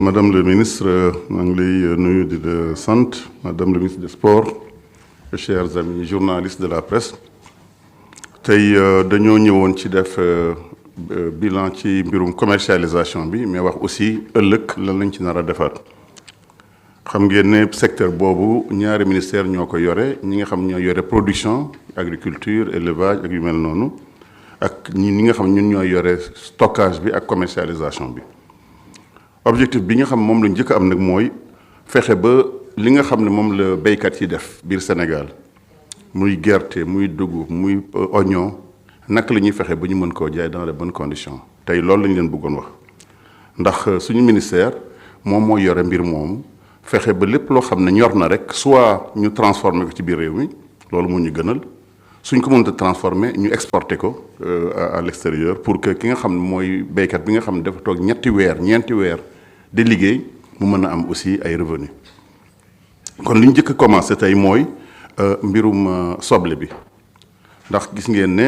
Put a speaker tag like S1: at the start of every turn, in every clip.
S1: Madame le ministre, maa ngi lay nuyu di la sant Madame le ministre des Sports, chers amis journalistes de la presse tey dañoo ñëwoon ci def bilan ci mbirum commercialisation bi mais wax aussi ëllëg lan lañ ci nar a defaat xam ngeen ne secteur boobu ñaari ministère ñoo ko yore ñi nga xam ñoo yore production agriculture élevage ak yu mel noonu ak ñi nga xam ñun ñoo yore stockage bi ak commercialisation bi. objectif bi nga xam moom lañ njëkk am nag mooy fexe ba li nga xam ne moom la béykat yi def biir Sénégal muy gerte muy dugub muy oignon naka la ñuy fexe ba ñu mën koo jaay dans les bonnes conditions tey loolu lañ leen bëggoon wax ndax suñu ministère moom moo yore mbir moomu fexe ba lépp loo xam ne ñor na rek soit ñu transformer ko ci biir réew mi loolu moo ñu gënal suñ ko mënta transformer ñu exporter ko à l'extérieur pour que ki nga xam ne mooy béykat bi nga xam ne dafa toog ñeenti weer di liggéey mu mën a am aussi ay revenus kon li ñu njëkk a commencé tey mooy mbirum soble bi ndax gis ngeen ne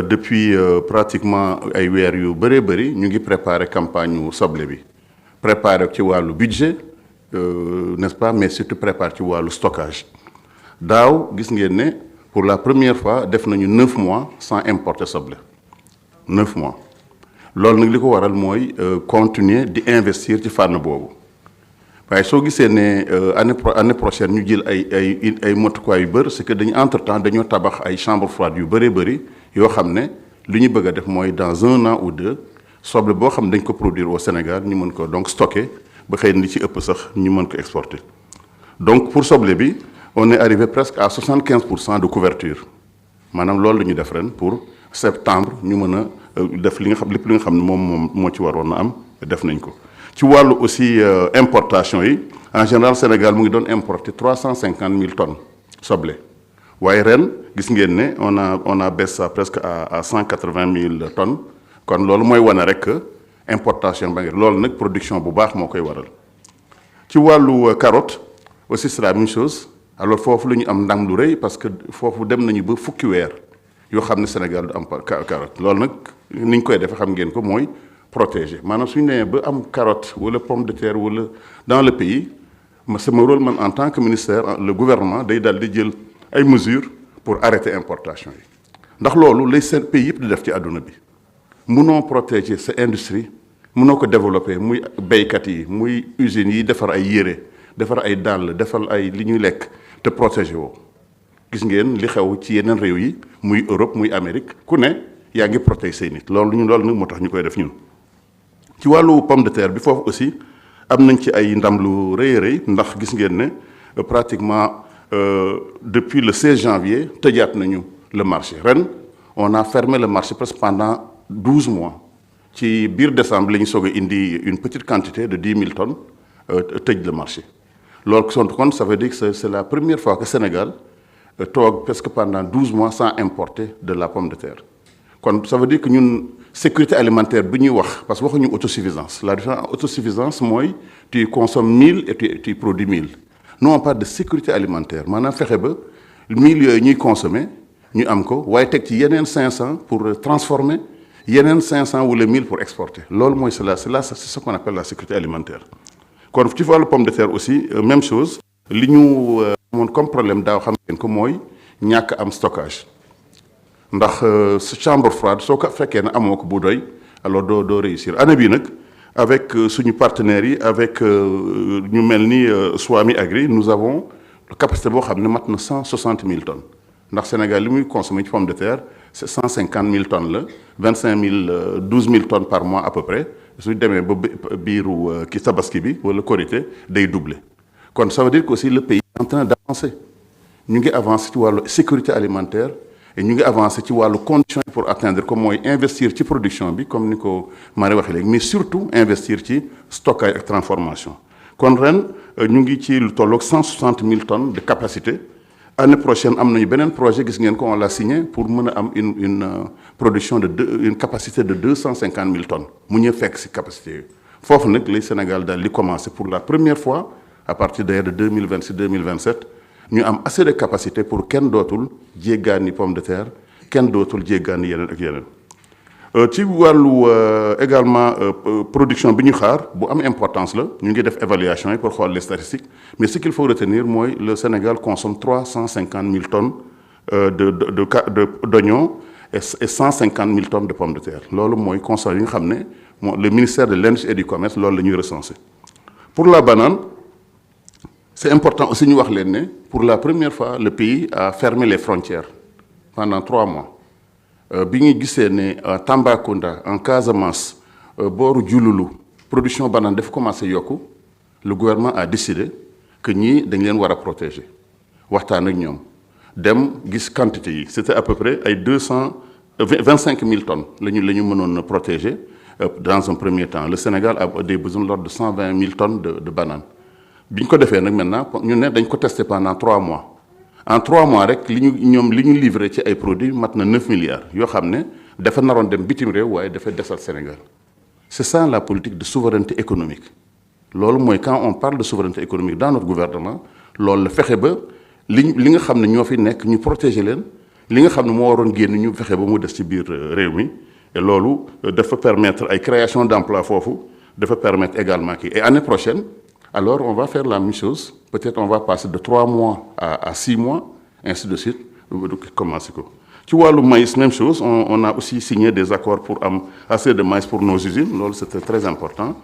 S1: depuis pratiquement ay weer yu bëree bëri ñu ngi préparer campagne soble bi préparer ci wàllu budget n'est-ce pas mais surtout préparer ci wàllu stockage daaw gis ngeen ne pour la première fois def nañu 9 mois sans importer soble 9 mois loolu nag li ko waral mooy continuer di investir ci fànn boobu waaye soo gisee ne année prochaine ñu jël ay motukaay yu bëri c'est que dañu entre temps dañoo tabax ay chambre froide yu bëree bëri yoo xam ne li ñu bëgg a def mooy dans 1 an ou 2 soble boo xam ne dañ ko produire au Sénégal ñu mën ko donc stocker ba xëy na li ci ëpp sax ñu mën ko exporter donc pour soble bi on est arrivé presque à 75% de couverture maanaam loolu la ñu def ren pour septembre ñu mën a def li nga xam lépp li nga xam ne moom moo ci waroon na am def nañ ko. ci wàllu aussi importation yi en général Sénégal mu ngi doon importer 350 000 tonnes soble waaye ren gis ngeen ne on a baissé ça presque à 180 000 tonnes kon loolu mooy wane rek que importation ba ngeen loolu nag production bu baax moo koy waral. ci wàllu carotte aussi c'est la même chose alors foofu la ñu am ndam lu rëy parce que foofu dem nañu ba fukki weer yoo xam ne Sénégal du am carotte loolu nag ni ñu koy defee xam ngeen ko mooy. protéger maanaam suñu nee ba am carotte wala pomme de terre wala dans le pays sama rôle man en tant que ministère le gouvernement day daal di jël ay mesures pour arrêter importation yi ndax loolu lay seen pays yëpp di def ci àdduna bi munoo protéger sa industrie munoo ko développer muy béykat yi muy usines yi defar ay yére defar ay dàll defar ay li ñuy lekk te protéger woo gis ngeen li xew ci yeneen réew yi muy Europe muy Amérique ku ne yaa ngi protéger say nit loolu nag moo tax ñu koy def ñun. ci wàllu pomme de terre bi foofu aussi am nañ ci ay ndam lu rëy a rëy ndax gis ngeen ne pratiquement depuis le 16 janvier tëjaat nañu le marché ren on a fermé le marché presque pendant 12 mois ci biir décembre la ñu soog a indi une petite quantité de 10 000 tonnes tëj le marché loolu son compte ça veut dire que c'est la première fois que Sénégal toog presque pendant 12 mois sans importer de la pomme de terre kon ça veut dire que ñun sécurité alimentaire bi ñuy wax parce que waxuñu autosuffisance la différence autosuffisance mooy tu consommes 1000 et tu produis 1000 nous on parle de sécurité alimentaire maanaam fexe ba 1000 yooyu ñuy consommer ñu am ko waaye teg ci yeneen 500 pour transformer yeneen 500 wala 1000 pour exporter loolu mooy c'est ce qu'on appelle la sécurité alimentaire. kon ci wàllu pomme de terre aussi même chose li ñu amoon comme problème daaw xam ngeen ko mooy ñàkk am stockage. ndax sa chambre froide soo ko fekkee ne amoo ko bu doy alors doo réussir année bii nag avec suñu partenaires yi avec ñu mel ni Swami Agri nous avons capacité boo xam ne mat na 160 000 tonnes ndax Sénégal li muy consommer ci pomme de terre c'est 150 000 tonnes la 25 000 12 000 tonnes par mois à peu près suñu demee ba biiru ki tabaski bi wala korité day doubler kon ça veut dire que aussi le pays est en train d'avancer ñu ngi avancer ci wàllu sécurité alimentaire. et ñu ngi avancé ci wàllu conditions yi pour atteindre comme mooy investir ci production bi comme ni ko Marie waxee léegi mais surtout investir ci stockage ak transformation kon ren ñu ngi ci lu tolloog 160 000 tonnes de capacité année prochaine am nañu beneen projet gis ngeen ko on l'a signé pour mën a am une production une capacité de 250 000 tonnes mu ñëw fekk si capacité yooyu foofu nag lay Sénégal daal di commencer pour la première fois à partir d'ailleurs de 2026 2027 ñu am assez de capacité pour kenn dootul jéggaani pomme de terre kenn dootul jéggaani yeneen ak yeneen ci wàllu également production bi ñu xaar bu am importance la ñu ngi def évaluation yi pour xool les statistiques mais ce qu'il faut retenir mooy le Sénégal consomme 350 000 tonnes d'oignons et 150 000 tonnes de pommes de terre loolu mooy constat yi nga xam ne le ministère de l'Industrie et du Commerce loolu la ñuy recenser. Pour la banane c'est important aussi ñu wax leen ne pour la première fois le pays a fermé les frontières pendant 3 mois. bi ñu gisee ne Tambacounda en Casamance booru Diouloulou production banane dafa commencé yokku le gouvernement a décidé que ñii dañ leen war a protéger waxtaan ak ñoom dem gis quantité yi c'était à peu près ay 25 000 tonnes la ñu mënoon protéger dans un premier temps le Sénégal a des besoins de l'ordre de 120 000 tonnes de banane bi ñu ko defee nag maintenant ñu ne dañ ko testé pendant 3 mois. En 3 mois rek li ñu livré ci ay produits mat na 9 milliards yoo xam ne dafa naroon dem bitim réew waaye dafa desal Sénégal c'est ça la politique de souveraineté économique loolu mooy quand on parle de souveraineté économique dans notre gouvernement loolu la fexe ba li nga xam ne ñoo fi nekk ñu protéger leen li nga xam ne moo waroon génn ñu fexe ba mu des ci biir réew mi et loolu dafa permettre ay création d'emploi foofu dafa permettre également kii et année prochaine alors on va faire la même chose peut-être on va passer de 3 mois à 6 mois ainsi de suite commencer ko ci wàllu maïs même chose on a aussi signé des accords pour am assez de maïs pour nos usines loolu c'était très important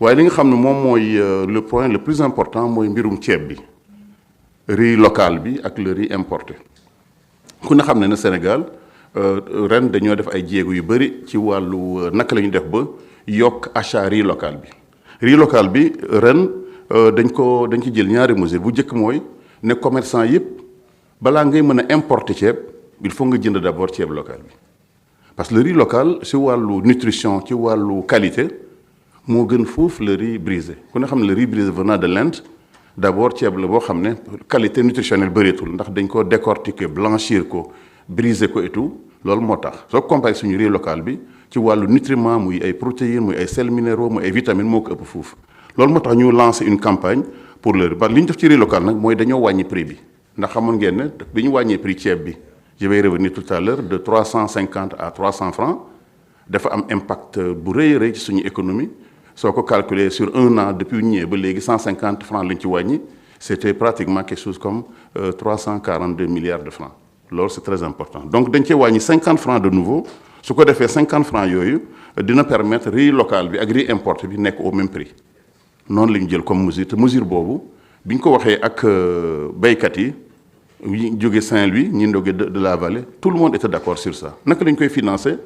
S1: waaye li nga xam ne moom mooy le point le plus important mooy mbirum ceeb bi riz local bi ak le riz importé ku ne xam ne Sénégal ren dañoo def ay jéego yu bari ci wàllu naka la ñu def ba yokk achat riz local bi ren dañ ci jël ñaari mesures bu njëkk mooy ne commerçant yëpp balaa ngay mën a importer ceeb il faut nga jënd d'abord ceeb local bi parce que le riz local ci wàllu nutrition ci wàllu qualité moo gën foofu le riz brisé ku ne xam ne le riz brisé venant de l'Inde d'abord ceeb la boo xam ne qualité nutritionnelle bëreetul ndax dañ ko décortiquer blanchir ko briser ko et tout loolu moo tax soo comparé suñu riz local bi ci wàllu nutriments muy ay protéines muy ay sels minéraux muy ay vitamines moo ko ëpp foofu loolu moo tax ñu lancer une campagne pour le riz ba li ñu def ci riz local nag mooy dañoo wàññi prix bi ndax xamoon ngeen ne bi ñu wàññee prix ceeb bi je vais revenir tout à l'heure de 350 à 300 francs dafa am impact bu rëy a rëy ci suñu économie soo ko calculer sur 1 an depuis ñëwee ba léegi 150 francs lañ ci wàññi c'était pratiquement quelque chose comme 342 milliards de francs loolu c'est très important donc dañ cee wàññi 50 francs de nouveau su ko defee 50 francs yooyu dina permettre riz local bi ak riz importé bi nekk au même prix noonu la ñu jël comme mesure te mesure boobu bi ñu ko waxee ak béykat yi ñi jóge Saint-Louis ñi ndoge de la vallée tout le monde était d'accord sur ça naka lañ koy financer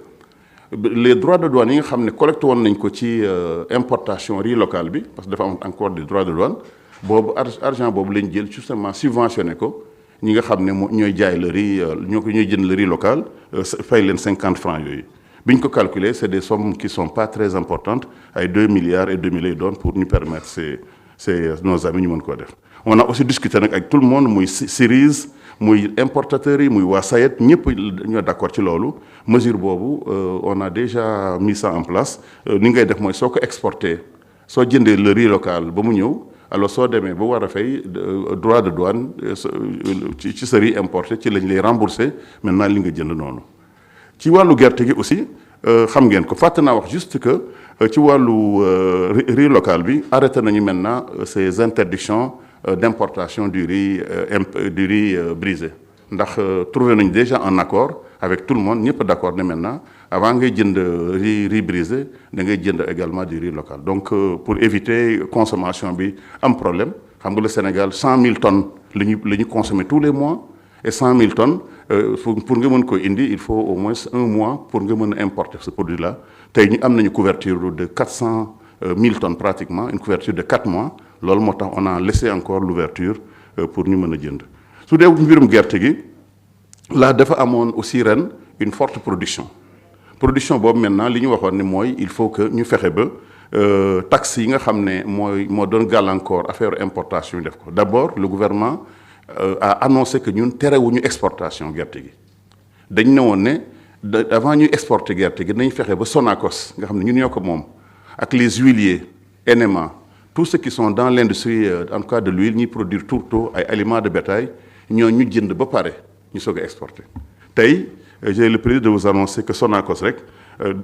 S1: les droits de douane yi nga xam ne collecté woon nañ ko ci importation riz local bi parce que dafa am encore des droits de douane boobu argent boobu lañ jël justement subventionné ko ñi nga xam ne ñooy jaay le riz ñooy jënd le riz local fay leen 50 francs yooyu bi ñu ko calculer c'est des sommes qui sont pas très importantes ay 2 milliards et demi lay doon pour ñu permettre nos amis ñu mën koo def. On a aussi discuté nag ak tout le monde muy Cerise muy importateurs yi muy waa SAED ñëpp ñoo d'accord ci loolu mesure boobu on a déjà mis ça en place ni ngay def mooy soo ko exporté soo jëndee le riz local ba mu ñëw alors soo demee ba war a fay droit de douane ci sa riz importé ci lañ lay rembourser maintenant li nga jënd noonu. ci wàllu gerte gi aussi xam ngeen ko fàtte naa wax juste que ci wàllu riz local bi arrêté nañu maintenant ces interdictions d'importation du riz brisé ndax trouvé nañu déjà un accord avec tout le monde ñëpp d'accord ne maintenant avant ngay jënd riz brisé da ngay jënd également du riz local donc pour éviter consommation bi am problème xam nga le Sénégal 100 000 tonnes la ñu consommer tous les mois et 100 000 tonnes pour nga mën ko indi il faut au moins 1 mois pour nga mën a importer ce produit là tey ñu am nañu couverture de 400 000 tonnes pratiquement une couverture de 4 mois loolu moo tax on a laissé encore l'ouverture pour ñu mën a jënd su dee mbirum gerte gi là dafa amoon aussi ren une forte production boobu maintenant li ñu waxoon ne mooy il faut que ñu fexe ba taxes yi nga xam ne moo doon gàllankoor affaire importation def ko d'abord le gouvernement a annoncé que ñun terewuñu exportation gerte gi dañ ne woon ne avant ñuy exporter gerte gi nañ fexe ba Sonacos nga xam ne ñun ñoo ko moom ak les huiliers NMA tous ceux qui sont dans l'industrie en tout cas de l'huile ñuy produire tourteau ay aliments de bétail ñoo ñu jënd ba pare ñu soog a exporter tey j'ai le plaisir de vous annoncer que Sonacos rek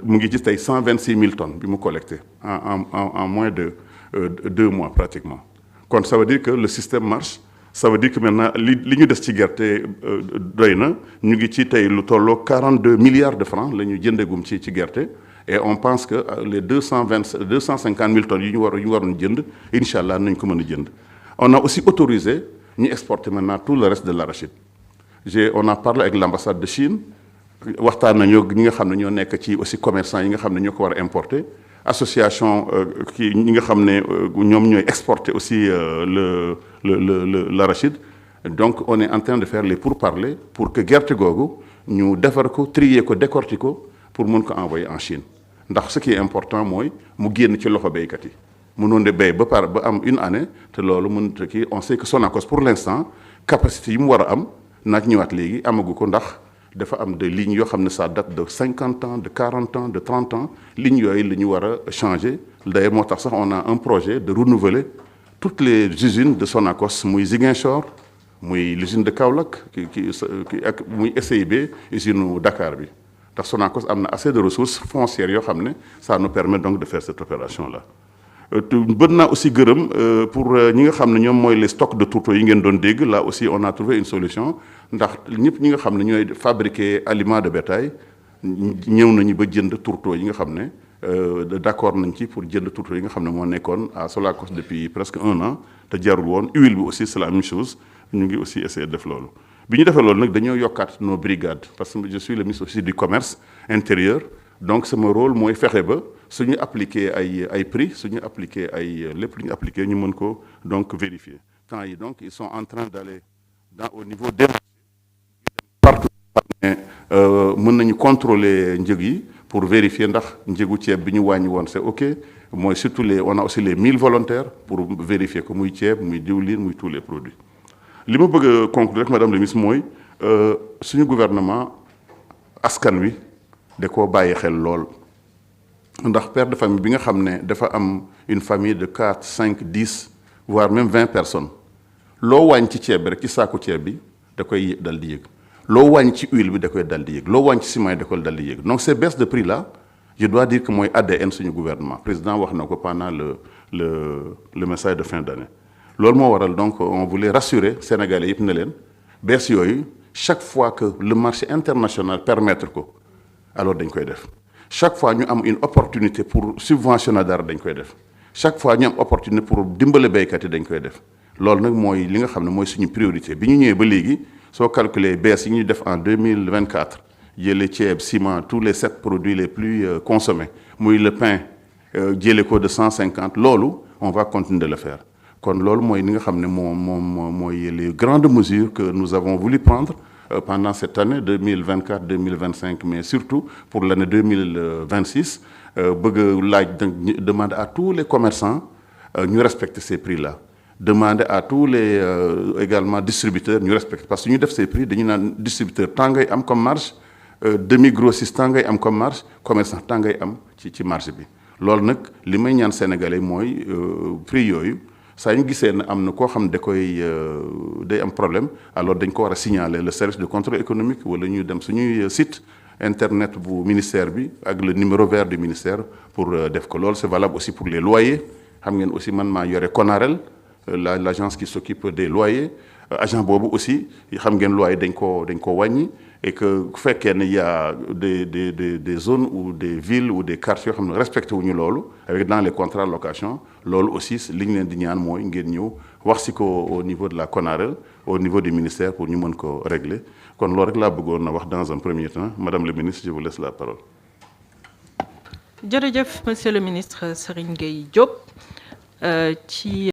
S1: mu ngi ci tey 126 000 tonnes bi mu collecté en moins de 2 mois pratiquement. kon ça veut dire que le système marche. Ça veut dire que maintenant li ñu des ci gerte doy na ñu ngi ci tey lu tolloo 42 milliards de francs la ñu jëndagum ci gerte et on pense que les 250 000 tonnes yu ñu waroon jënd incha allah nañ ko mën a jënd. On a aussi autorisé ñu exporter maintenant tout le reste de l'arachide. On a parlé avec l'ambassade de Chine waxtaan nañoo ñi nga xam ne ñoo nekk ci aussi commerçants yi nga xam ne ñoo ko war a importer. Association qui ñi nga xam ne ñoom ñooy exporter aussi l'arachide. Donc on est en train de faire les pourparlers pour que gerte googu ñu defar ko trier ko décortiquer ko pour mën ko envoyer en Chine ndax ce qui est important mooy mu génn ci loxo béykat yi mënoon de béy ba am une année te loolu mënut kii on sait que Sonacos pour l'instant capacité yi mu war a am naaj ñëwaat léegi amagu ko ndax dafa am des lignes yoo xam ne ça date de 50 ans de 40 ans de 30 ans lignes yooyu la ñu war a changer d'ailleurs moo tax sax on a un projet de renouveler toutes les usines de Sonacos muy Ziguinchor muy l'usine de Kaolack ak muy SIB usine Dakar bi ndax Sonacos am na assez de ressources foncières yoo xam ne ça nous permet donc de faire cette opération là. Bën naa aussi gërëm pour ñi nga xam ne ñoom mooy les stocks de tourteaux yi ngeen doon dégg là aussi on a trouvé une solution ndax ñëpp ñi nga xam ne ñooy fabriquer aliments de bétail ñëw nañu ba jënd tourteaux yi nga xam ne d'accord nañ ci pour jënd tourteaux yi nga xam ne moo nekkoon à Sonacos depuis presque 1 an te jarul woon huile bi aussi c'est la même chose ñu ngi aussi essayer def loolu. bi ñu defee loolu nag dañoo yokkaat nos brigades parce que je suis le ministre aussi du commerce intérieur donc sama rôle mooy fexe ba suñu appliquer ay prix suñu appliquer ay lépp lu ñu appliquer ñu mën ko donc vérifier temps yi donc ils sont en train d'aller au niveau des partout mën nañu contrôler njëg yi pour vérifier ndax njëgu ceeb bi ñu wàññi woon c'est ok mooy surtout on a aussi les 1000 volontaires pour vérifier ko muy ceeb muy diwlin muy tous les produits. li ma bëgg a conclure rek madame la ministre mooy suñu gouvernement askan wi da koo bàyyi xel lool ndax père de famille bi nga xam ne dafa am une famille de 4 5 10 voire même 20 personnes loo wàññi ci ceeb bi rek ci saaku ceeb bi da koy dal di yëg loo wàññi ci huile bi da koy dal di yëg loo wàññi ci ciment yi da koy dal di yëg donc ces baisses de prix là je dois dire que mooy ADN suñu gouvernement président wax na ko pendant le message de fin d'année. loolu moo waral donc on voulait rassurer Sénégalais yëpp ne leen baisse yooyu chaque fois que le marché international permettre ko alors dañ koy def chaque fois ñu am une opportunité pour subventionner dara dañ koy def chaque fois ñu am opportunité pour dimbale béykat yi dañ koy def loolu nag mooy li nga xam ne mooy suñu priorité bi ñu ñëwee ba léegi soo calculer baisse yi ñu def en 2024 jëlee ceeb ciment tous les 7 produits les plus consommés muy le pain jëlee ko de 150 loolu on va continuer de le faire. kon loolu mooy li nga xam ne mooy les grandes mesures que nous avons voulu prendre pendant cette année 2024 2025 mais surtout pour l'année 2026 bëgg laaj demander à tous les commerçants ñu respecter ces prix là demander à tous les également distributeurs ñu respecter parce que ñu def ces prix dañu naan distributeur tant ngay am comme marge demi grossiste tant ngay am comme marge commerçant tant ngay am ci marge bi loolu nag li may ñaan sénégalais mooy prix yooyu saa ñu gisee ne am na koo xam ne day am problème alors dañ ko war a signaler le service de contrôle économique wala ñu dem suñuy site internet bu ministère bi ak le numéro vert du ministère pour def ko loolu c'est valable aussi pour les loyers xam ngeen aussi man maa yore Conarel l'agence qui s'occupe des loyers agent boobu aussi xam ngeen loyer dañ ko wàññi et que bu fekkee ne y a des zones ou des villes ou des quartiers yoo xam ne respecté wuñu loolu avec dans les contrats de location loolu aussi li ñu leen di ñaan mooy ngeen ñëw wax si ko au niveau de la Conarel au niveau du ministère pour ñu mën ko régler kon loolu rek laa bëggoon na wax dans un premier temps madame le ministre je vous laisse la parole.
S2: jërëjëf monsieur le ministre Serigne Gueye Diop ci